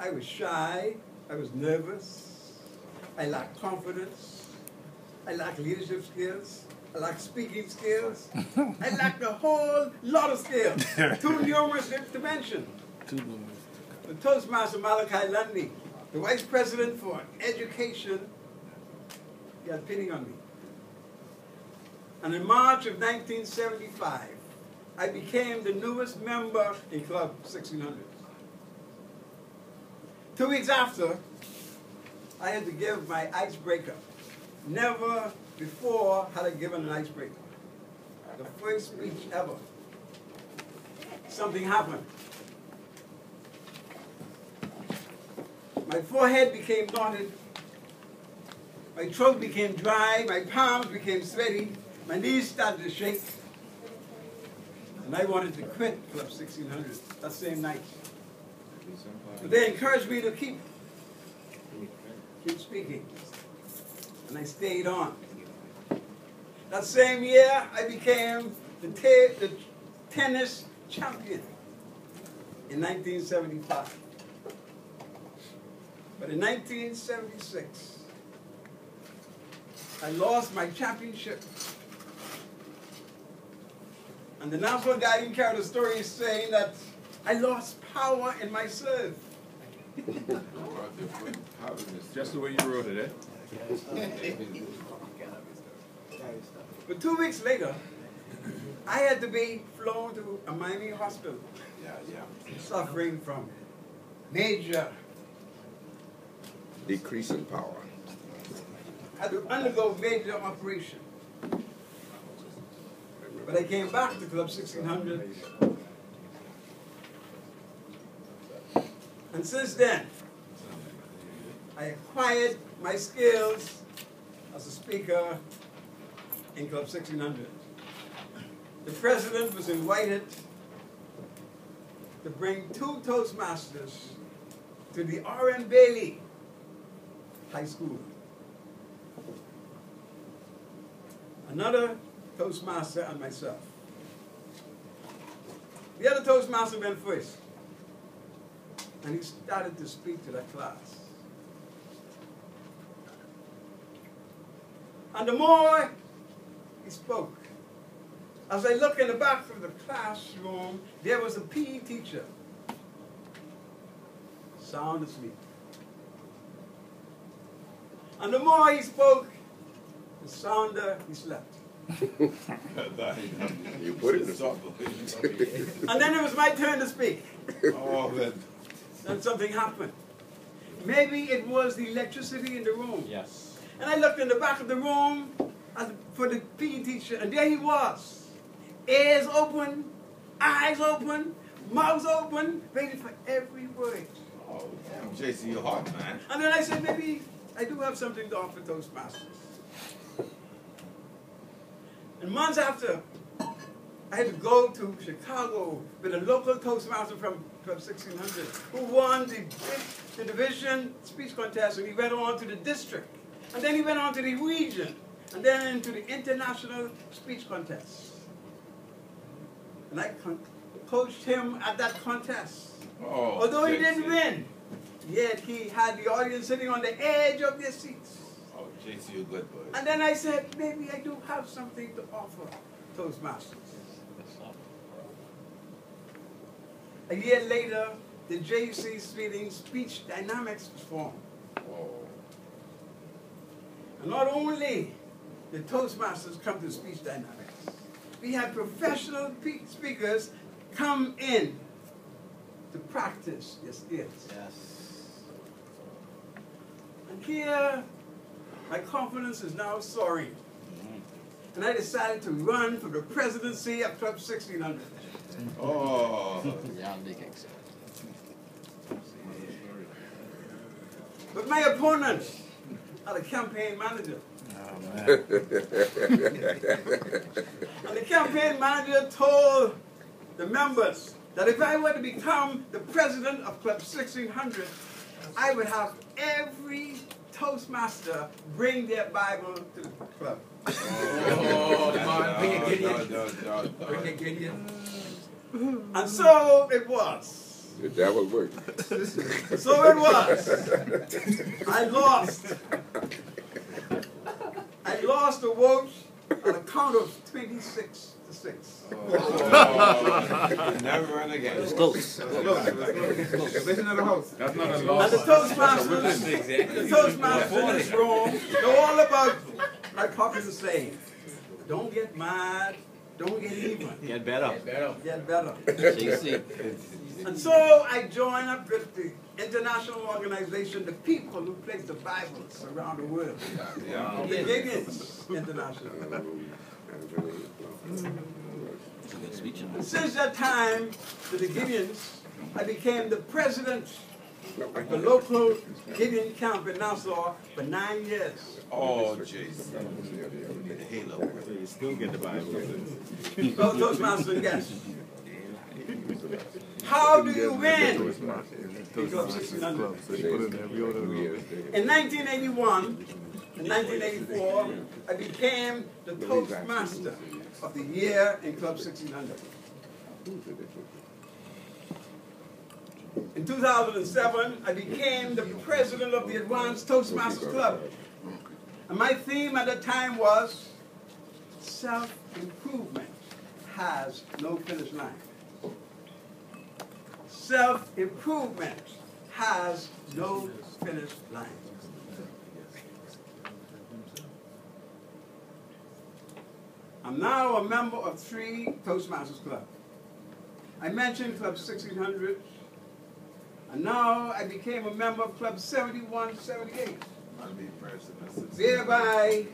I was shy, I was nervous, I lacked confidence, I lacked leadership skills, I lacked speaking skills, I lacked a whole lot of skills, too numerous to mention. The Toastmaster Malachi Lundy, the Vice President for Education, he had pity on me. And in March of 1975, I became the newest member in Club 1600. 2 weeks after, I had to give my icebreaker. Never before had I given an icebreaker. The first speech ever. Something happened. My forehead became knotted. My throat became dry. My palms became sweaty. My knees started to shake. And I wanted to quit Club 1600 that same night. But they encouraged me to keep speaking. And I stayed on. That same year, I became the tennis champion in 1975. But in 1976, I lost my championship. And the national guiding carried a story saying that I lost power in my serve. Just the way you wrote it, eh? But 2 weeks later, I had to be flown to a Miami hospital, suffering from major decrease in power. I had to undergo major operation. But I came back to Club 1600. And since then, I acquired my skills as a speaker in Club 1600. The president was invited to bring 2 Toastmasters to the R.M. Bailey High School. Another Toastmaster and myself. The other Toastmaster went first, and he started to speak to that class. And the more he spoke, as I looked in the back of the classroom, there was a PE teacher, sound asleep. And the more he spoke, the sounder he slept. You put it in the And then it was my turn to speak. Oh, man. Then something happened. Maybe it was the electricity in the room. Yes. And I looked in the back of the room for the PE teacher, and there he was. Ears open, eyes open, mouth open, waiting for every word. Oh, damn, JC, you're hot, man. And then I said, maybe I do have something to offer Toastmasters. And months after, I had to go to Chicago with a local Toastmaster from Club 1600 who won the division speech contest, and he went on to the district. And then he went on to the region, and then to the international speech contest. And I coached him at that contest. Oh, although he JC. didn't win, yet he had the audience sitting on the edge of their seats. Oh, JC, you're good, boy. And then I said, maybe I do have something to offer Toastmasters. A year later, the JC's meeting Speech Dynamics was formed. Oh. And not only did Toastmasters come to Speech Dynamics, we had professional speakers come in to practice their skills. Yes. And here, my confidence is now soaring. And I decided to run for the presidency of Club 1600. Oh. But my opponent had a campaign manager. Oh, man. And the campaign manager told the members that if I were to become the president of Club 1600, I would have every Toastmaster bring their Bible to the club. Oh, man. Bring a Gideon. And so it was. The devil worked. So it was. I lost. I lost the vote on a count of 26 to 6. Never run again. It's close. Listen to the host. That's not a And loss. the Toastmasters in this room know all about, like Hawkins is saying, don't get mad, don't get even. Get better. Get better. JC. And so I joined up with the international organization, the people who place the Bibles around the world. Yeah. The Gideons International. And since that time, to the Gideons, I became the president of the local Gideon camp in Nassau for 9 years. Oh, jeez. Halo. You still get the Bible. So Toastmasters and guests. How do you win? In Club 1600. In 1981 and 1984, I became the Toastmaster of the year in Club 1600. In 2007, I became the president of the Advanced Toastmasters Club. And my theme at the time was self-improvement has no finish line. Self-improvement has no finish line. I'm now a member of 3 Toastmasters Club. I mentioned Club 1600, and now I became a member of Club 7178. Thereby,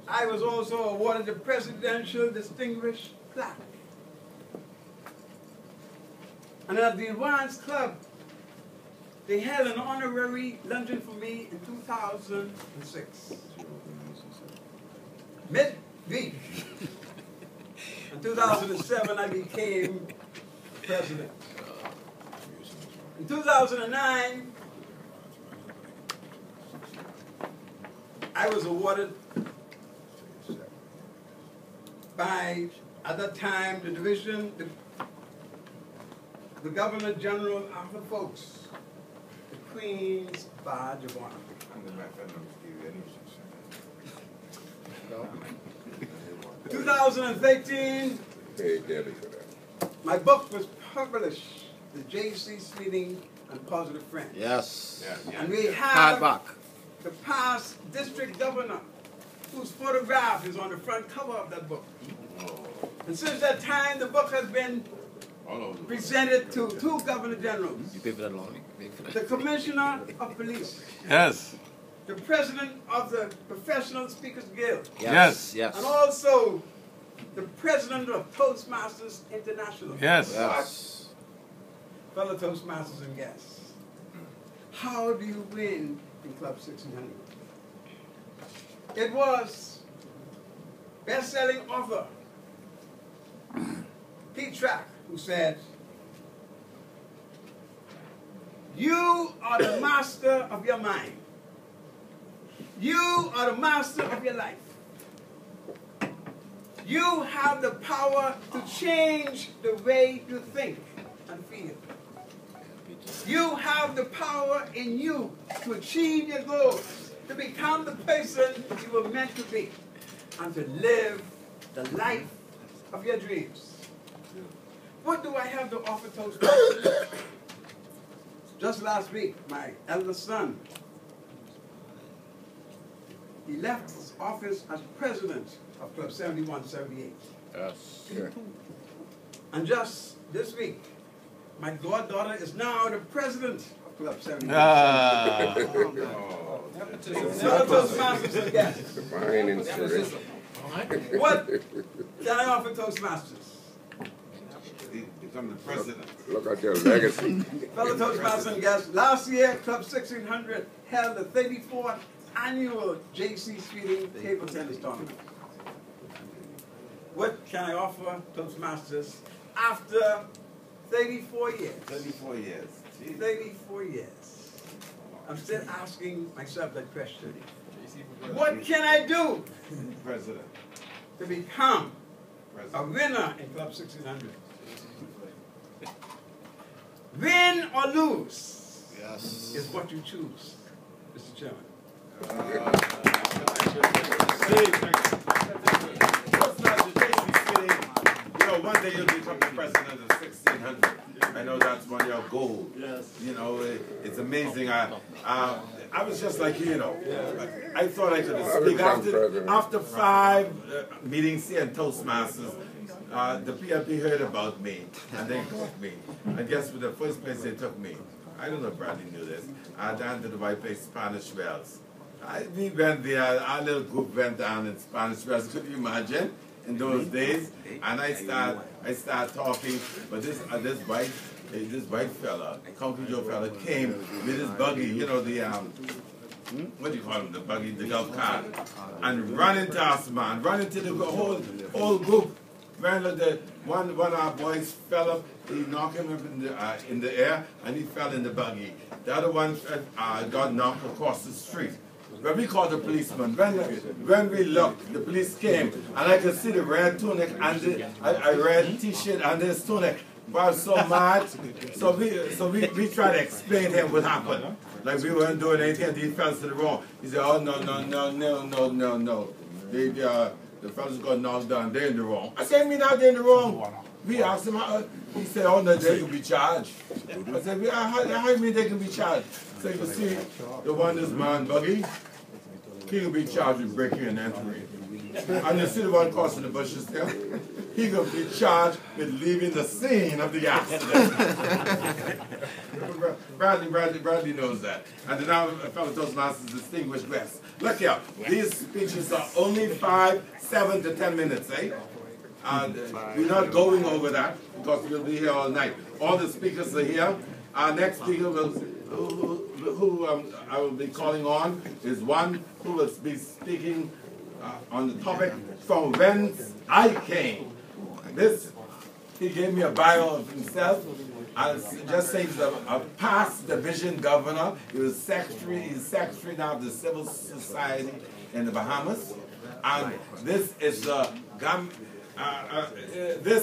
I was also awarded the Presidential Distinguished Plaque. And at the Advanced Club, they held an honorary luncheon for me in 2006. Mid-week. In 2007, I became president. In 2009, I was awarded by, at that time, the division, the Governor General of the folks, the Queen's Badge of Honor. 2013, my book was published, The J.C. Sweeting and Positive Friend. Yes. And we have Hardback. the past district governor whose photograph is on the front cover of that book. And since that time, the book has been presented to 2 governor generals, You pay for that long? the commissioner of police, Yes. the president of the Professional Speakers Guild, Yes. Yes. and also the president of Toastmasters International. Yes. Yes. Fellow Toastmasters and guests, how do you win in Club 1600? It was best-selling author Pete Track who said, "You are the master of your mind. You are the master of your life. You have the power to change the way you think and feel. You have the power in you to achieve your goals, to become the person you were meant to be, and to live the life of your dreams." What do I have to offer Toastmasters? Just last week, my eldest son, he left his office as president of Club 7178. Yes. And just this week, my goddaughter is now the president of Club 7178. Ah. Fellow Toastmasters and guests, Divine inspiration. what can I offer Toastmasters? Become the president. Look at your legacy. Fellow Toastmasters and guests, last year, Club 1600 held the 34th annual J.C. Sweeting Table Tennis Tournament. What can I offer Toastmasters after 34 years? 34 years. Jeez. 34 years. I'm still asking myself that question. What can I do President. to become a President. winner in Club 1600? or lose. Yes. It's what you choose, Mr. Chairman. You know, one day you'll become the president of 1600. I know that's one of your goals. Yes. You know, it's amazing. I was just like you know. I thought I could speak after 5 meetings here in Toastmasters. The PLP heard about me and they took me. And guess what? The first place they took me. I don't know if Bradley knew this. Down to the white place, Spanish Wells. We went there. Our little group went down in Spanish Wells. Could you imagine? In those days, and I start talking, but this white fella, Concrete Joe fella, came with his buggy, you know, the what do you call him, the buggy, the golf cart, and run into us, man, run into the whole group. Man, look, one of our boys fell up, he knocked him up in the air, and he fell in the buggy. The other one got knocked across the street. When we called the policeman, when we looked, the police came, and I could see the red tunic and a red T-shirt under his tunic. But I was so mad. So we tried to explain to him what happened. Like we weren't doing anything, and he fell to the wrong. He said, "Oh no. The fellas got knocked down. They're in the wrong." I said, "Me not they're in the wrong." We asked him. He said, "Oh no, they can be charged." I said, "How do you mean they can be charged?" So you see, the one is man buggy. He can be charged with breaking and entering. And you see the one crossing the bushes there? He can be charged with leaving the scene of the accident. Bradley knows that. And now fellow Toastmasters distinguished guests. Look here, these speeches are only 5, 7 to 10 minutes, eh? And we're not going over that because we'll be here all night. All the speakers are here. Our next speaker who I will be calling on is one who will be speaking on the topic from Whence I Came. He gave me a bio of himself. I'll just say he's a past division governor. He's secretary now of the Civil Society in the Bahamas. And this is this